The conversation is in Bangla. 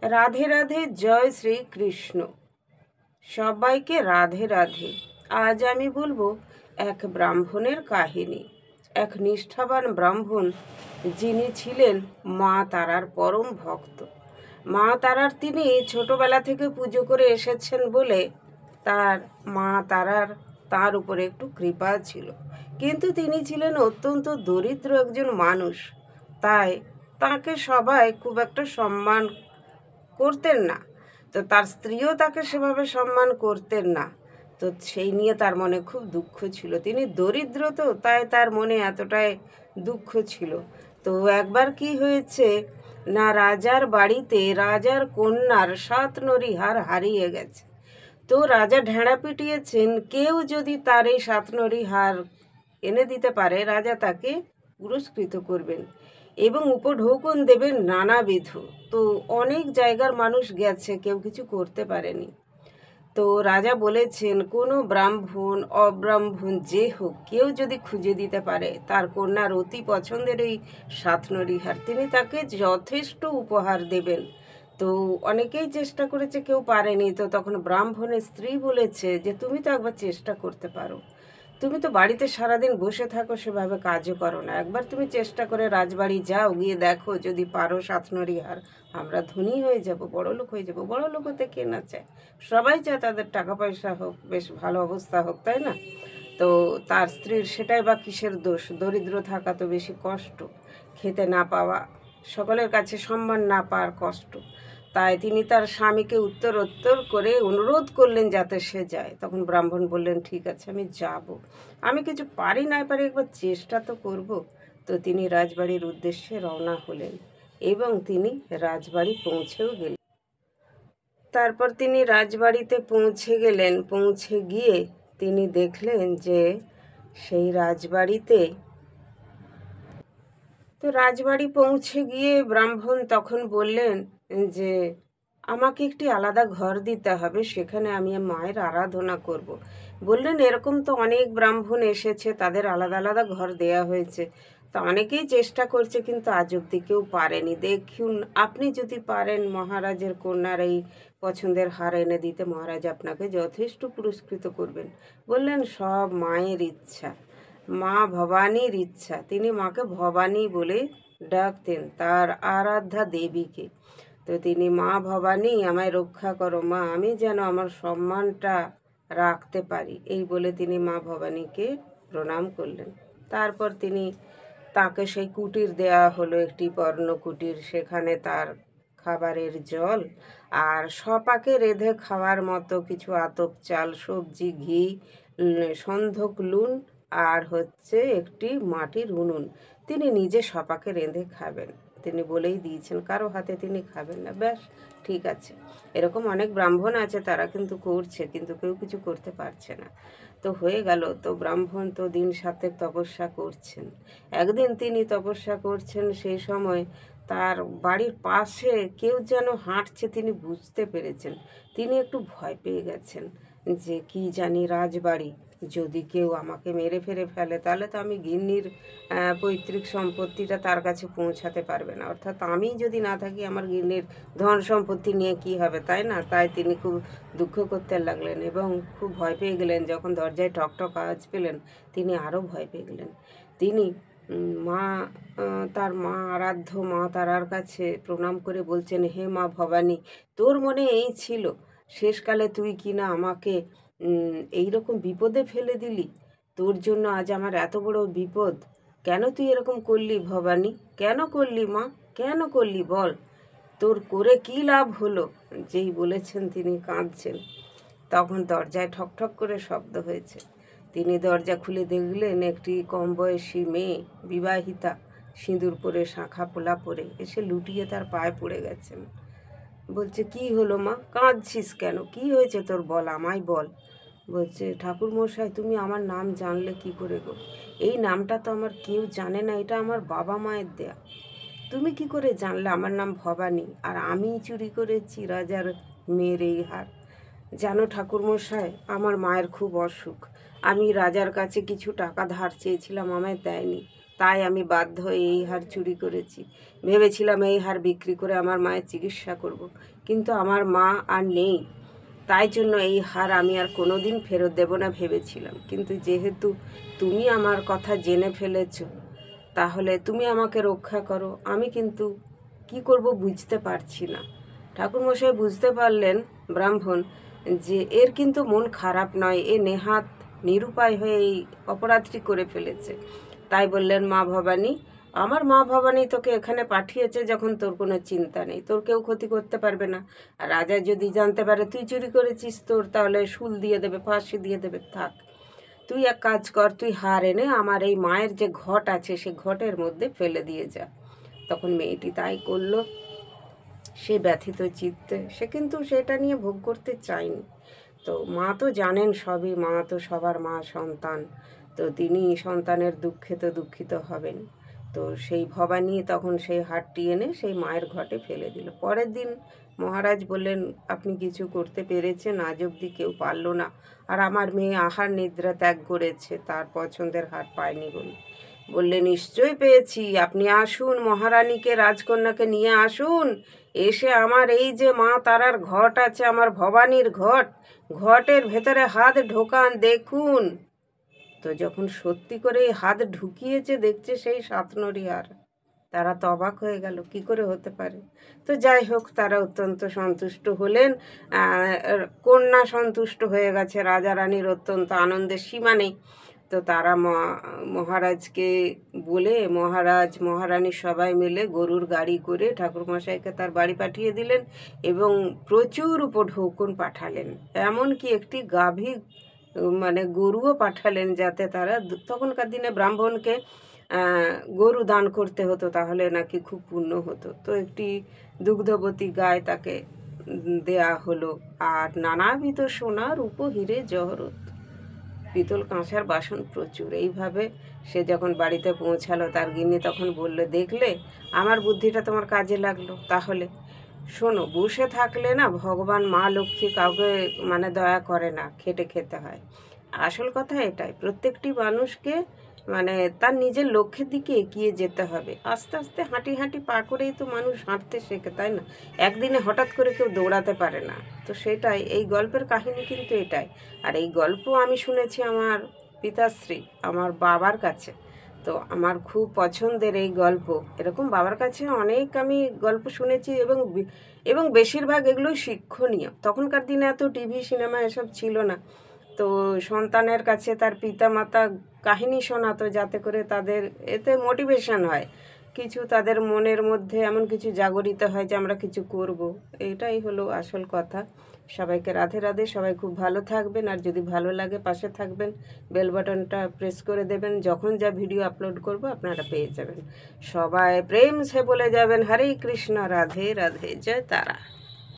রাধে রাধে, জয় শ্রীকৃষ্ণ। সবাইকে রাধে রাধে। আজ আমি বলবো এক ব্রাহ্মণের কাহিনী। এক নিষ্ঠাবান ব্রাহ্মণ, যিনি ছিলেন মা তারার পরম ভক্ত। মা তারার তিনি ছোটবেলা থেকে পুজো করে এসেছেন বলে তার মা তারার তার উপরে একটু কৃপা ছিল। কিন্তু তিনি ছিলেন অত্যন্ত দরিদ্র একজন মানুষ, তাই তাকে সবাই খুব একটা সম্মান করতেন না। তো তার স্ত্রীও তাকে সেভাবে সম্মান করতেন না। তো সেই নিয়ে তার মনে খুব দুঃখ ছিল। তিনি দরিদ্র, তো তাই তার মনে এতটাই দুঃখ ছিল। তো একবার কি হয়েছে না, রাজার বাড়িতে রাজার কন্যার 7 নরি হার হারিয়ে গেছে। তো রাজা ঢেঁড়া পিটিয়েছেন, কেউ যদি তার এই 7 নরি হার এনে দিতে পারে রাজা তাকে পুরস্কৃত করবেন এবং উপঢৌকন দেবেন নানাবিধ। তো অনেক জায়গার মানুষ গেছে, কেউ কিছু করতে পারেনি। তো রাজা বলেছেন, কোনো ব্রাহ্মণ অব্রাহ্মণ যে হোক, কেউ যদি খুঁজে দিতে পারে তার কন্যার অতি পছন্দের এই 7 নরিহার, তিনি তাকে যথেষ্ট উপহার দেবেন। তো অনেকেই চেষ্টা করেছে, কেউ পারেনি। তো তখন ব্রাহ্মণের স্ত্রী বলেছে যে তুমি তো একবার চেষ্টা করতে পারো, তুমি তো বাড়িতে সারাদিন বসে থাকো, সেভাবে কাজও করো না। একবার তুমি চেষ্টা করে রাজবাড়ি যাও, গিয়ে দেখো, যদি পারো 7 নরিহার, আমরা ধনী হয়ে যাব, বড় লোক হয়ে যাব। বড় লোক হতে কে না চায়? সবাই চায় তাদের টাকা পয়সা হোক, বেশ ভালো অবস্থা হোক, তাই না? তো তার স্ত্রীর সেটাই বা কিসের দোষ? দরিদ্র থাকা তো বেশি কষ্ট, খেতে না পাওয়া, সকলের কাছে সম্মান না পাওয়ার কষ্ট। তাই তিনি তার স্বামীকে উত্তর করে অনুরোধ করলেন যাতে সে যায়। তখন ব্রাহ্মণ বললেন, ঠিক আছে, আমি যাব। আমি কিছু পারি না পারি, একবার চেষ্টা তো করব। তো তিনি রাজবাড়ির উদ্দেশ্যে রওনা হলেন এবং তিনি রাজবাড়ি পৌঁছেও গেলেন। তারপর তিনি রাজবাড়িতে পৌঁছে গেলেন। পৌঁছে গিয়ে তিনি দেখলেন যে সেই রাজবাড়িতে, তো রাজবাড়ি পৌঁছে গিয়ে ব্রাহ্মণ তখন বললেন যে আমাকে একটি আলাদা ঘর দিতে হবে, সেখানে আমি মায়ের আরাধনা করব। বললেন, এরকম তো অনেক ব্রাহ্মণ এসেছে, তাদের আলাদা আলাদা ঘর দেয়া হয়েছে। তা অনেকেই চেষ্টা করছে, কিন্তু আজ অব্দি কেউ পারেনি। দেখুন, আপনি যদি পারেন মহারাজের কন্যার এই পছন্দের হার এনে দিতে, মহারাজ আপনাকে যথেষ্ট পুরস্কৃত করবেন। বললেন, সব মায়ের ইচ্ছা, মা ভবানীর ইচ্ছা। তিনি মাকে ভবানী বলে ডাকতেন, তার আরাধ্যা দেবীকে। তো তিনি, মা ভবানী আমায় রক্ষা করো মা, আমি যেন আমার সম্মানটা রাখতে পারি, এই বলে তিনি মা ভবানীকে প্রণাম করলেন। তারপর তিনি, তাকে সেই কুটির দেয়া হলো, একটি পর্ণ কুটির। সেখানে তার খাবারের জল আর সপাকে রেঁধে খাওয়ার মতো কিছু আতপ চাল, সবজি, ঘি, সন্ধক লুন আর হচ্ছে একটি মাটির উনুন। তিনি নিজে সপাকে রেঁধে খাবেন, তিনি বলেই দিয়েছেন, কারো হাতে তিনি খাবেন না। ব্যাস, ঠিক আছে। এরকম অনেক ব্রাহ্মণ আছে, তারা কিন্তু করছে, কিন্তু কেউ কিছু করতে পারছে না। তো হয়ে গেল। তো ব্রাহ্মণ তো দিন সাতেক তপস্যা করছেন। একদিন তিনি তপস্যা করছেন, সেই সময় তার বাড়ির পাশে কেউ যেন হাঁটছে, তিনি বুঝতে পেরেছেন। তিনি একটু ভয় পেয়ে গেছেন যে কি জানি, রাজবাড়ি, যদি কেউ আমাকে মেরে ফেরে ফেলে, তাহলে তো আমি গিন্নির পৈতৃক সম্পত্তিটা তার কাছে পৌঁছাতে পারবে না। অর্থাৎ আমি যদি না থাকি, আমার গিন্নির ধন সম্পত্তি নিয়ে কি হবে, তাই না? তাই তিনি খুব দুঃখ করতে লাগলেন এবং খুব ভয় পেয়ে গেলেন। যখন দরজায় ঠক ঠক আওয়াজ পেলেন, তিনি আরও ভয় পেয়ে গেলেন। তিনি মা তার মা, আরাধ্য মা তারার কাছে প্রণাম করে বলছেন, হে মা ভবানী, তোর মনে এই ছিল শেষকালে তুই কি না আমাকে এইরকম বিপদে ফেলে দিলি? তোর জন্য আজ আমার এত বড় বিপদ। কেন তুই এরকম করলি ভবানী? কেন করলি মা? কেন করলি বল? তোর করে কি লাভ হলো? যেই বলেছেন তিনি কাঁদছেন, তখন দরজায় ঠক ঠক করে শব্দ হয়েছে। তিনি দরজা খুলে দেখলেন একটি কম বয়সী মেয়ে, বিবাহিতা, সিঁদুর পরে, শাঁখা পোলা পরে এসে লুটিয়ে তার পায়ে পড়ে গেছেন। বলছে, কি হলো মা, কাঁদছিস কেন? কি হয়েছে তোর, বল, আমায় বল। বলছে, ঠাকুরমশাই, তুমি আমার নাম জানলে কি করে গো? এই নামটা তো আমার কেউ জানে না, এটা আমার বাবা মায়ের দেয়া। তুমি কি করে জানলে আমার নাম ভবানী, আর আমি চুরি করেছি রাজার মেয়ের এই হার? জানো ঠাকুরমশাই, আমার মায়ের খুব অসুখ। আমি রাজার কাছে কিছু টাকা ধার চেয়েছিলাম, আমায় দেয়নি। তাই আমি বাধ্য হয়ে এই হার চুরি করেছি। ভেবেছিলাম এই হার বিক্রি করে আমার মায়ের চিকিৎসা করব, কিন্তু আমার মা আর নেই, তাই জন্য এই হার আমি আর কোনো দিন ফেরত দেব না ভেবেছিলাম। কিন্তু যেহেতু তুমি আমার কথা জেনে ফেলেছো, তাহলে তুমি আমাকে রক্ষা করো। আমি কিন্তু কি করব বুঝতে পারছি না। ঠাকুরমশাই বুঝতে পারলেন ব্রাহ্মণ যে এর কিন্তু মন খারাপ নয়, এ নেহাত নিরুপায় হয়ে এই অপরাধটি করে ফেলেছে। তাই বললেন, মা ভবানী, আমার মা ভবানী তোকে এখানে পাঠিয়েছে যখন তোর কোনো চিন্তা নেই, তোর কেউ ক্ষতি করতে পারবে না। আর রাজা যদি জানতে পারে তুই চুরি করেছিস, তোর তাহলে শুল দিয়ে দেবে, ফাঁসি দিয়ে দেবে। থাক, তুই এক কাজ কর, তুই হার এনে আমার এই মায়ের যে ঘট আছে সে ঘটের মধ্যে ফেলে দিয়ে যা। তখন মেয়েটি তাই করলো। সে ব্যথিত চিত্তে, সে কিন্তু সেটা নিয়ে ভোগ করতে চায়নি। তো মা তো জানেন সবই, মা তো সবার মা, সন্তান, তো তিনি সন্তানের দুঃখে তো দুঃখিত হবেন। তো সেই ভবানী তখন সেই হারটি এনে সেই মায়ের ঘটে ফেলে দিল। পরের দিন মহারাজ বললেন, আপনি কিছু করতে পেরেছেন? আজ অবধি কেউ পারল না। আর আমার মেয়ে আহার নিদ্রা ত্যাগ করেছে, তার পছন্দের হার পায়নি বলে। বললে, নিশ্চয়ই পেয়েছি, আপনি আসুন, মহারানীকে, রাজকন্যাকে নিয়ে আসুন। এসে আমার এই যে মা তারার ঘট আছে, আমার ভবানীর ঘট, ঘটের ভেতরে হাত ঢোকান, দেখুন। তো যখন সত্যি করে হাত ঢুকিয়েছে, দেখছে সেই সাতনরি হার। তারা তো অবাক হয়ে গেল, কি করে হতে পারে। তো যাই হোক, তারা অত্যন্ত সন্তুষ্ট হলেন। কন্যা সন্তুষ্ট হয়ে গেছে, রাজা রানীর অত্যন্ত আনন্দের সীমা নেই। তো তারা মহারাজকে বলে, মহারাজ মহারানী সবাই মিলে গরুর গাড়ি করে ঠাকুরমশাইকে তার বাড়ি পাঠিয়ে দিলেন এবং প্রচুর উপঢৌকন পাঠালেন। এমনকি একটি গাভী মানে গরুও পাঠালেন, যাতে তারা তখনকার দিনে ব্রাহ্মণকে গরু দান করতে হতো, তাহলে নাকি খুব পুণ্য হতো। তো একটি দুগ্ধবতী গায় তাকে দেয়া হলো। আর নানাবিধ সোনা রূপো হিরে জহরত, পিতল কাঁসার বাসন প্রচুর। এইভাবে সে যখন বাড়িতে পৌঁছালো, তার গিন্নি তখন বলল, দেখলে আমার বুদ্ধিটা তোমার কাজে লাগলো। তাহলে শোনো, বসে থাকলে না ভগবান মা লক্ষ্মী কাউকে মানে দয়া করে না, খেটে খেতে হয়। আসল কথা এটাই, প্রত্যেকটি মানুষকে মানে তার নিজের লক্ষ্যের দিকে এগিয়ে যেতে হবে। আস্তে আস্তে হাঁটি হাঁটি পা করেই তো মানুষ হাঁটতে শেখে, তাই না? একদিনে হঠাৎ করে কেউ দৌড়াতে পারে না। তো সেটাই এই গল্পের কাহিনী, কিন্তু এটাই। আর এই গল্প আমি শুনেছি আমার পিতাশ্রী, আমার বাবার কাছে। তো আমার খুব পছন্দের এই গল্প। এরকম বাবার কাছে অনেক আমি গল্প শুনেছি এবং বেশিরভাগ এগুলোই শিক্ষণীয়। তখনকার দিনে এত টিভি সিনেমা এসব ছিল না। তো সন্তানের কাছে তার পিতামাতা কাহিনী শোনাতো, যাতে করে তাদের এতে মোটিভেশন হয়, কিছু তাদের মনের মধ্যে এমন কিছু জাগরিত হয় যে আমরা কিছু করব। এটাই হলো আসল কথা। সবাইকে রাধে রাধে। সবাই খুব ভালো থাকবেন, আর যদি ভালো লাগে পাশে থাকবেন, বেল বাটনটা প্রেস করে দেবেন। যখন যা ভিডিও আপলোড করব আপনারা পেয়ে যাবেন। সবাই প্রেম সে বলে যাবেন, হরে কৃষ্ণ, রাধে রাধে, জয় তারা।